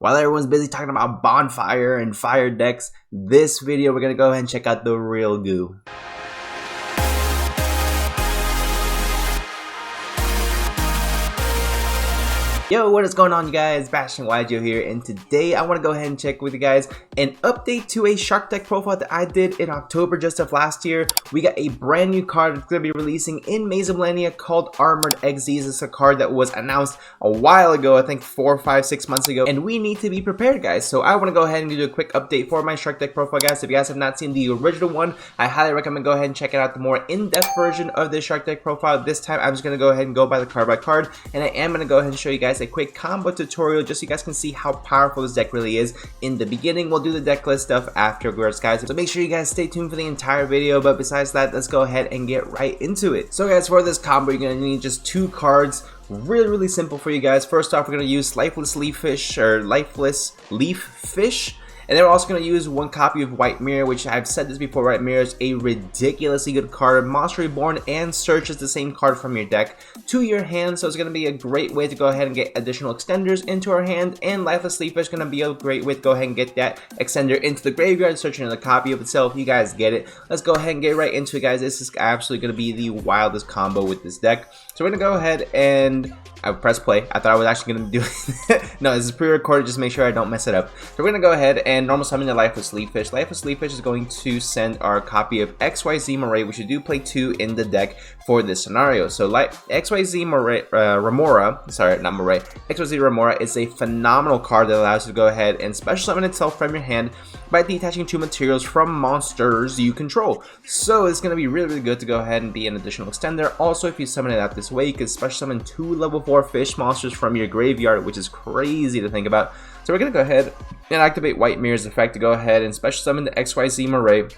While everyone's busy talking about bonfire and fire decks, this video we're gonna go ahead and check out the real goo. Yo, what is going on, you guys? Bashtian yugioh here, and today I want to go ahead and check with you guys an update to a shark deck profile that I did in October just of last year. We got a brand new card that's going to be releasing in Millennia called Armored XYZ. It's a card that was announced a while ago, I think 4, 5, 6 months ago, and we need to be prepared, guys. So I want to go ahead and do a quick update for my shark deck profile, guys. If you guys have not seen the original one, I highly recommend go ahead and check it out, the more in-depth version of this shark deck profile. This time I'm just going to go ahead and go by card, and I am going to go ahead and show you guys a quick combo tutorial just so you guys can see how powerful this deck really is. In the beginning, we'll do the deck list stuff afterwards, guys, so make sure you guys stay tuned for the entire video. But besides that, let's go ahead and get right into it. So guys, for this combo you're gonna need just 2 cards. Really simple for you guys. First off, we're gonna use Lifeless Leaf Fish, and then we're also going to use 1 copy of White Mirror, which I've said this before. White Mirror is a ridiculously good card. Monster Reborn and Search is the same card from your deck to your hand, so it's going to be a great way to go ahead and get additional extenders into our hand. And Lifeless Leaf Fish is going to be a great way to go ahead and get that extender into the graveyard, searching another copy of itself. You guys get it. Let's go ahead and get right into it, guys. This is absolutely going to be the wildest combo with this deck. So we're going to go ahead and I press play. I thought I was actually going to do it. No, this is pre-recorded, just make sure I don't mess it up. So we're going to go ahead and normal summon the Lifeless Leaf Fish. Lifeless Leaf Fish is going to send our copy of XYZ Moray, which we do play 2 in the deck for this scenario. So XYZ Moray, XYZ Remora is a phenomenal card that allows you to go ahead and special summon itself from your hand by detaching 2 materials from monsters you control. So it's going to be really good to go ahead and be an additional extender. Also, if you summon it out this way, you can special summon 2 level 4 fish monsters from your graveyard, which is crazy to think about. So we're going to go ahead and activate White Mirror's effect to go ahead and special summon the XYZ Moray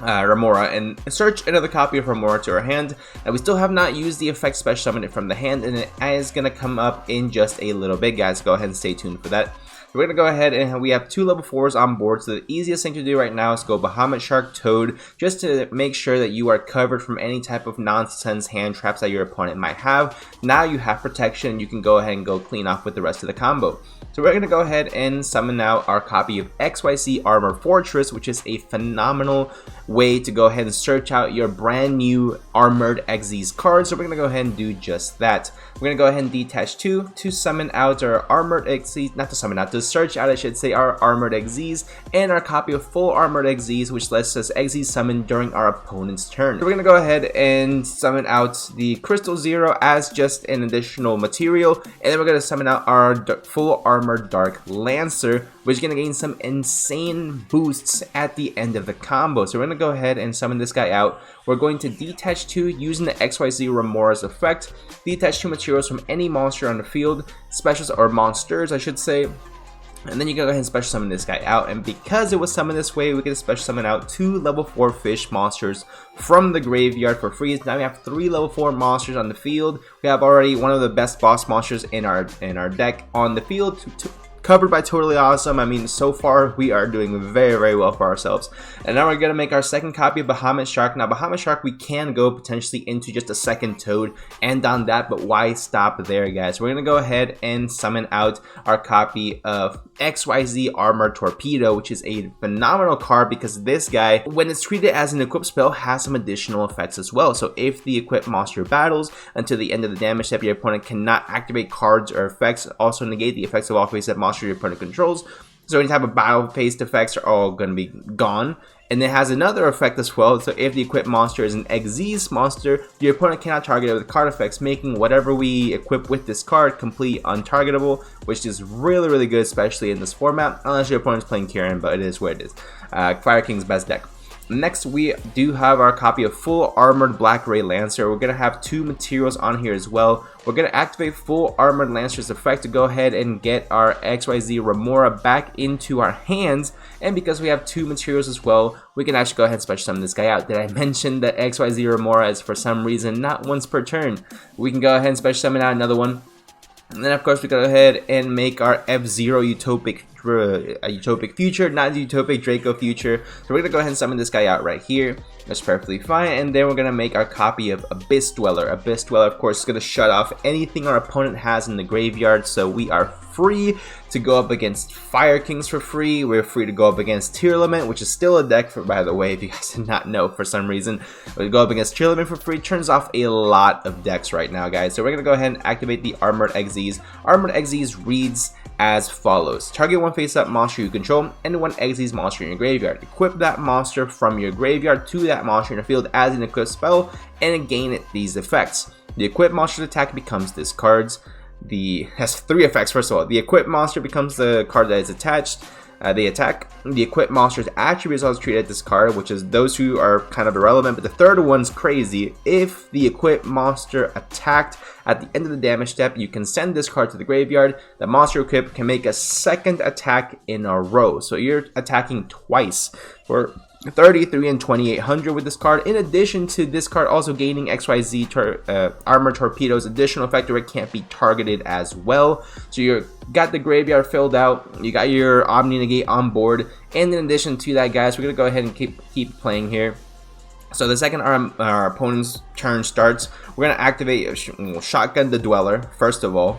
Remora and search another copy of Remora to our hand. And we still have not used the effect special summon it from the hand, and it is going to come up in just a little bit, guys. Go ahead and stay tuned for that. We're going to go ahead and we have 2 level 4s on board, so the easiest thing to do right now is go Bahamut Shark Toad, just to make sure that you are covered from any type of nonsense hand traps that your opponent might have. Now you have protection, you can go ahead and go clean off with the rest of the combo. So we're going to go ahead and summon out our copy of XYZ Armor Fortress, which is a phenomenal way to go ahead and search out your brand new Armored XYZ cards. So we're going to go ahead and do just that. We're going to go ahead and detach 2 to summon out our Armored XYZ, not to summon out, to search out, I should say, our Armored XYZ and our copy of full Armored XYZ, which lets us XYZ summon during our opponent's turn. So we're going to go ahead and summon out the Crystal Zero as just an additional material, and then we're going to summon out our full Armored Dark Lancer, which is going to gain some insane boosts at the end of the combo. So we're going to go ahead and summon this guy out. We're going to detach 2 using the XYZ Remora's effect. Detach 2 materials from any monster on the field, specials or monsters, I should say. And then you can go ahead and special summon this guy out, and because it was summoned this way, we can special summon out 2 level 4 fish monsters from the graveyard for free. Now we have 3 level 4 monsters on the field. We have already one of the best boss monsters in our deck on the field, covered by Totally Awesome. I mean, so far we are doing very well for ourselves. And now we're gonna make our second copy of Bahamut Shark. Now Bahamut Shark, we can go potentially into just a second Toad and on that, but why stop there, guys? We're gonna go ahead and summon out our copy of XYZ Armor Torpedo, which is a phenomenal card because this guy, when it's treated as an equipped spell, has some additional effects as well. So if the equipped monster battles until the end of the damage step, your opponent cannot activate cards or effects. Also negate the effects of all face that monster your opponent controls. So any type of battle-based effects are all going to be gone. And it has another effect as well. So if the equipped monster is an XYZ monster, your opponent cannot target it with card effects, making whatever we equip with this card complete untargetable, which is really good, especially in this format, unless your opponent is playing Kieran, but it is what it is. Fire King's best deck. Next, we do have our copy of full Armored Black Ray Lancer. We're going to have 2 materials on here as well. We're going to activate full Armored Lancer's effect to go ahead and get our XYZ Remora back into our hands. And because we have 2 materials as well, we can actually go ahead and special summon this guy out. Did I mention that XYZ Remora is for some reason not once per turn? We can go ahead and special summon out another one. And then of course we go ahead and make our F-Zero Utopic a Utopic Future, not a Utopic Draco Future. So we're gonna go ahead and summon this guy out right here. That's perfectly fine, and then we're gonna make our copy of Abyss Dweller. Abyss Dweller, of course, is gonna shut off anything our opponent has in the graveyard, so we are free to go up against Fire Kings for free. We're free to go up against Tearlament, which is still a deck, for, by the way, if you guys did not know for some reason. We go up against Tearlament for free. Turns off a lot of decks right now, guys. So we're gonna go ahead and activate the Armored Xyz. Armored Xyz reads as follows: target one face-up monster you control and one Xyz monster in your graveyard. Equip that monster from your graveyard to that monster in the field as an equipped spell, and gain these effects. The equipped monster's attack becomes this card's. Has 3 effects. First of all, the equipped monster becomes the card that is attached. They attack. The equipped monster's attribute is also treated as this card, which is those who are kind of irrelevant. But the third one's crazy. If the equipped monster attacked at the end of the damage step, you can send this card to the graveyard. The monster equipped can make a second attack in a row. So you're attacking twice for 33 and 2800 with this card. In addition to this card also gaining XYZ Armor Torpedo's additional effect where it can't be targeted as well. So you got the graveyard filled out, you got your Omni Negate on board, and in addition to that, guys, we're gonna go ahead and keep playing here. So the second our opponent's turn starts, we're gonna activate Shotgun the Dweller first of all,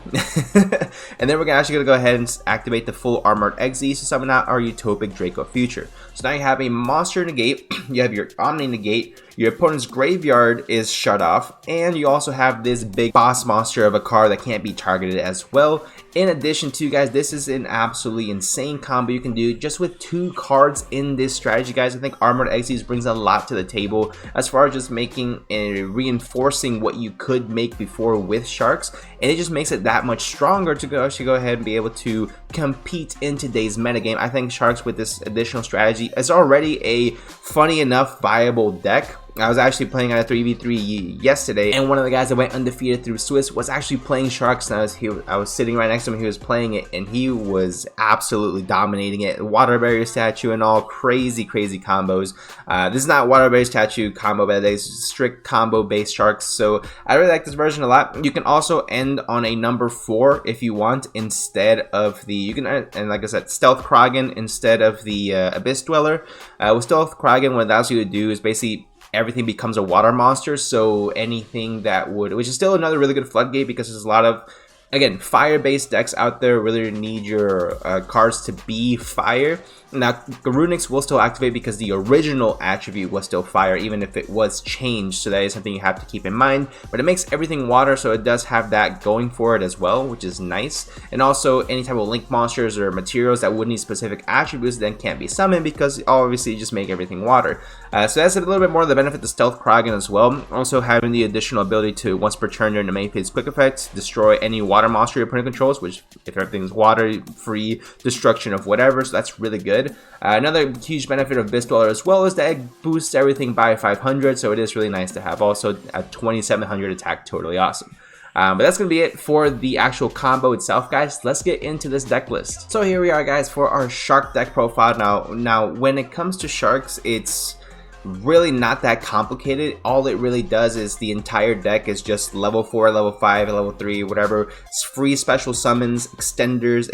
and then we're actually gonna go ahead and activate the full Armored Xyz to summon out our Utopic Draco Future. So now you have a monster negate, you have your Omni Negate, your opponent's graveyard is shut off, and you also have this big boss monster of a card that can't be targeted as well. In addition to, guys, this is an absolutely insane combo you can do just with 2 cards in this strategy, guys. I think Armored Xyz brings a lot to the table as far as just making and reinforcing what you could make before with Sharks, and it just makes it that much stronger to actually go ahead and be able to compete in today's metagame. I think Sharks with this additional strategy is already a funny enough viable deck. I was actually playing on a 3v3 yesterday, and one of the guys that went undefeated through Swiss was actually playing Sharks, and I was sitting right next to him, he was playing it, and he was absolutely dominating it. Water Barrier Statue and all, crazy combos. This is not Water Barrier Statue combo, but it's strict combo based Sharks, so I really like this version a lot. You can also end on a number 4 if you want, instead of the, and like I said, Stealth Kragen instead of the Abyss Dweller. With Stealth Kragen, what it allows you to do is basically everything becomes a water monster, so anything that would, which is still another really good floodgate because there's a lot of, again, fire-based decks out there really need your cards to be fire. Now, Garunix will still activate because the original attribute was still fire, even if it was changed, so that is something you have to keep in mind. But it makes everything water, so it does have that going for it as well, which is nice. And also, any type of link monsters or materials that would need specific attributes then can't be summoned because obviously you just make everything water. So that's a little bit more of the benefit to Stealth Kragen as well. Also having the additional ability to, once per turn during the main phase quick effect, destroy any water monster your opponent controls, which if everything's water, free destruction of whatever, so that's really good. Another huge benefit of Abyss Dweller as well is that it boosts everything by 500, so it is really nice to have. Also a 2700 attack, totally awesome. But that's going to be it for the actual combo itself, guys. Let's get into this deck list. So here we are, guys, for our Shark deck profile. Now when it comes to Sharks, it's really not that complicated. All it really does is the entire deck is just level 4, level 5, level 3, whatever. It's free special summons, extenders,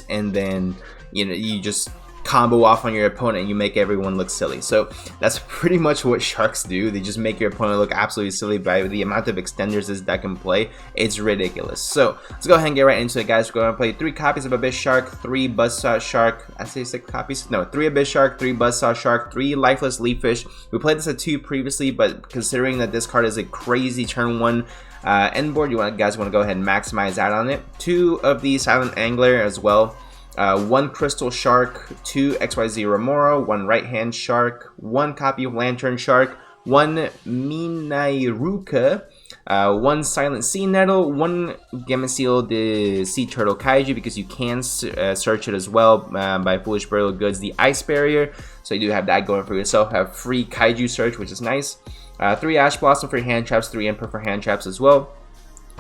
and then you just combo off on your opponent and you make everyone look silly. So that's pretty much what Sharks do. They just make your opponent look absolutely silly by the amount of extenders this deck can play. It's ridiculous. So let's go ahead and get right into it, guys. We're going to play 3 copies of Abyss Shark, 3 Buzzsaw Shark. I say 6 copies? No, 3 Abyss Shark, 3 Buzzsaw Shark, 3 Lifeless Leaffish. We played this at 2 previously, but considering that this card is a crazy turn 1 end board, you guys want to go ahead and maximize out on it. 2 of the Silent Angler as well. 1 Crystal Shark, 2 XYZ Remora, 1 Right Hand Shark, 1 copy of Lantern Shark, 1 Minairuka, 1 Silent Sea Nettle, 1 Gameciel the Sea Turtle Kaiju, because you can search it as well by Foolish Burial Goods, the Ice Barrier, so you do have that going for yourself. Have free Kaiju search, which is nice. 3 Ash Blossom for hand traps, 3 Emperor for hand traps as well.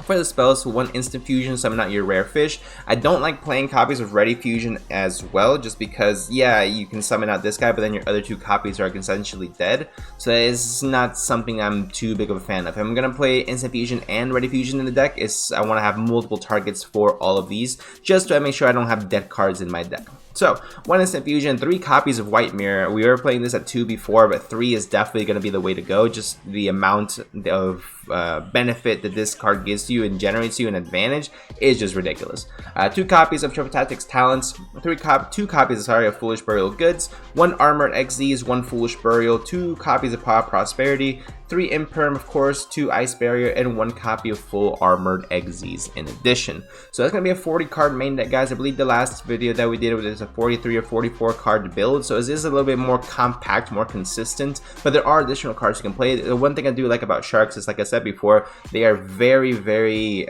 For the spells, 1 instant fusion, summon out your rare fish. I don't like playing copies of ready fusion as well, just because, yeah, you can summon out this guy, but then your other 2 copies are essentially dead. So it's not something I'm too big of a fan of. If I'm gonna play instant fusion and ready fusion in the deck, I want to have multiple targets for all of these, just to make sure I don't have dead cards in my deck. So, 1 instant fusion, 3 copies of White Mirror. We were playing this at 2 before, but 3 is definitely going to be the way to go. Just the amount of benefit that this card gives you and generates you an advantage is just ridiculous. 2 copies of Triple Tactics Talents, 2 copies of Foolish Burial Goods, 1 Armored XZs, 1 Foolish Burial, 2 copies of Power Prosperity, 3 Imperm, of course, 2 Ice Barrier, and 1 copy of Full Armored XZs in addition. So that's going to be a 40 card main deck, guys. I believe the last video that we did was a 43 or 44 card build, so it is a little bit more compact, more consistent, but there are additional cards you can play. The one thing I do like about Sharks is, like I said before, they are very, very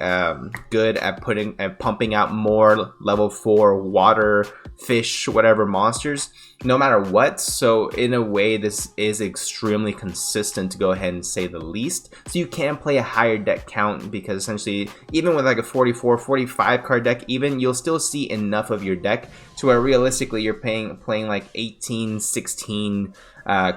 good at pumping out more level 4 water, fish, whatever monsters, no matter what. So in a way, this is extremely consistent, to go ahead and say the least. So you can play a higher deck count, because essentially, even with like a 44, 45 card deck even, you'll still see enough of your deck to where realistically you're playing like 18, 16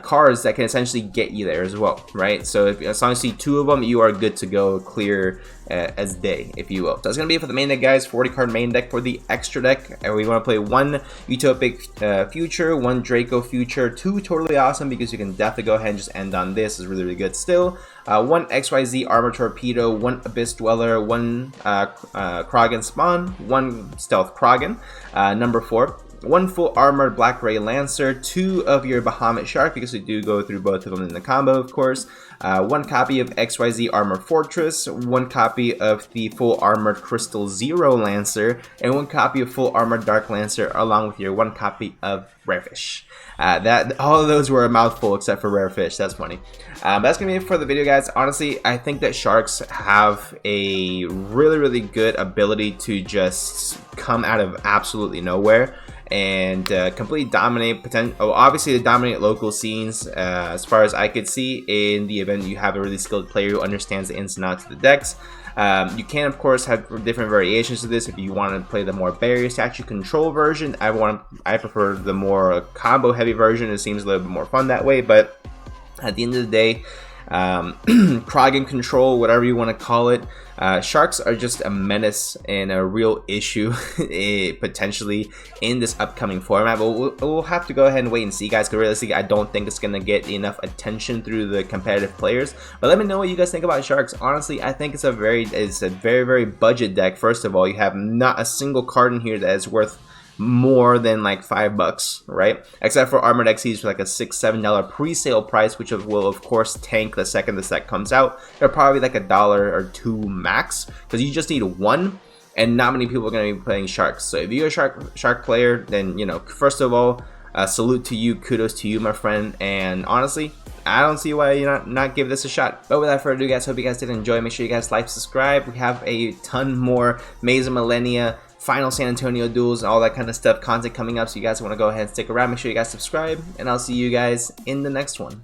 cards that can essentially get you there as well, right? So as long as you see 2 of them, you are good to go, clear as day, if you will. So that's gonna be it for the main deck, guys. 40 card main deck. For the extra deck, we want to play 1 Utopic Future, 1 Draco Future, 2 Totally Awesome, because you can definitely go ahead and just end on this. Is really, really good still. 1 XYZ Armor Torpedo, 1 Abyss Dweller, 1 Krogan Spawn, 1 Stealth Krogan. Number 4, 1 full armored Black Ray Lancer, 2 of your Bahamut Shark, because we do go through both of them in the combo, of course. 1 copy of XYZ Armored Fortress, 1 copy of the full armored Crystal Zero Lancer, and 1 copy of full armored Dark Lancer, along with your 1 copy of Rare Fish. All of those were a mouthful except for Rare Fish. That's funny. That's gonna be it for the video, guys. Honestly, I think that Sharks have a really, really good ability to just come out of absolutely nowhere and completely dominate, obviously to dominate local scenes, as far as I could see, in the event you have a really skilled player who understands the ins and outs of the decks. You can, of course, have different variations to this if you want to play the more barrier statue control version. I prefer the more combo heavy version. It seems a little bit more fun that way, but at the end of the day, Krogan control, whatever you want to call it, Sharks are just a menace and a real issue potentially in this upcoming format, but we'll have to go ahead and wait and see, guys, because realistically I don't think it's going to get enough attention through the competitive players. But let me know what you guys think about Sharks. Honestly, I think it's a very, very budget deck. First of all, you have not a single card in here that is worth more than like $5, right? Except for Armored XCs for like a $6-7 pre-sale price, which will of course tank the second the set comes out. They're probably like $1 or $2 max, because you just need 1, and not many people are going to be playing Sharks. So if you're a shark player, then, you know, first of all, salute to you, kudos to you, my friend, and honestly, I don't see why you not give this a shot. But without further ado, guys, hope you guys did enjoy. Make sure you guys like, subscribe. We have a ton more Maze of Millennia, Final San Antonio duels, all that kind of stuff, content coming up, so you guys want to go ahead and stick around. Make sure you guys subscribe, and I'll see you guys in the next one.